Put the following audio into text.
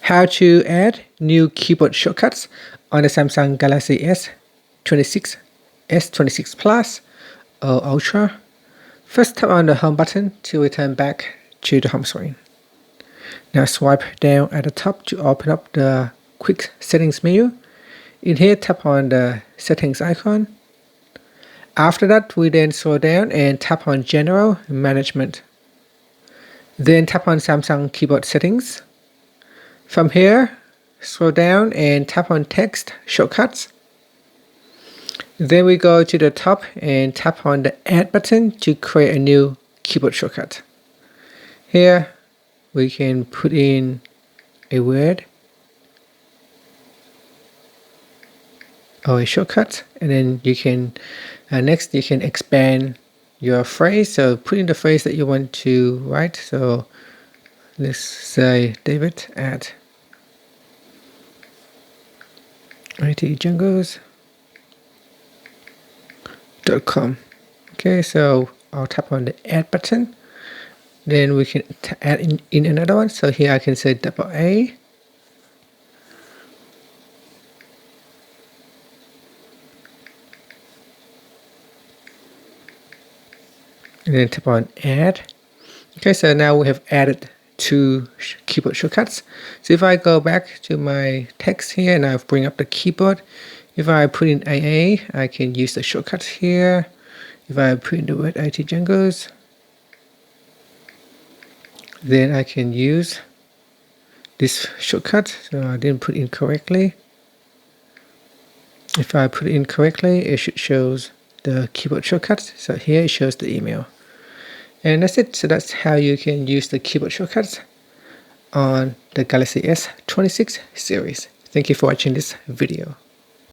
How to add new keyboard shortcuts on the Samsung Galaxy S26, S26 Plus or Ultra. First, tap on the home button to return back to the home screen. Now swipe down at the top to open up the quick settings menu. In here, tap on the settings icon. After that, we then scroll down and tap on General Management. Then tap on Samsung Keyboard Settings. From here, scroll down and tap on Text Shortcuts. Then we go to the top and tap on the Add button to create a new keyboard shortcut. Here, we can put in a word or a shortcut, and then you can next you can expand your phrase. So put in the phrase that you want to write. So let's say David at itjungles.com. Okay, so I'll tap on the Add button. Then we can add in another one. So here I can say AA. And then tap on Add. Okay, so now we have added two keyboard shortcuts. So if I go back to my text here and I bring up the keyboard, if I put in AA, I can use the shortcut here. If I put in the word IT Jungles, then I can use this shortcut. So I didn't put in correctly. If I put it in correctly, it should show the keyboard shortcut. So here it shows the email. And that's it. So that's how you can use the keyboard shortcuts on the Galaxy S26 series. Thank you for watching this video.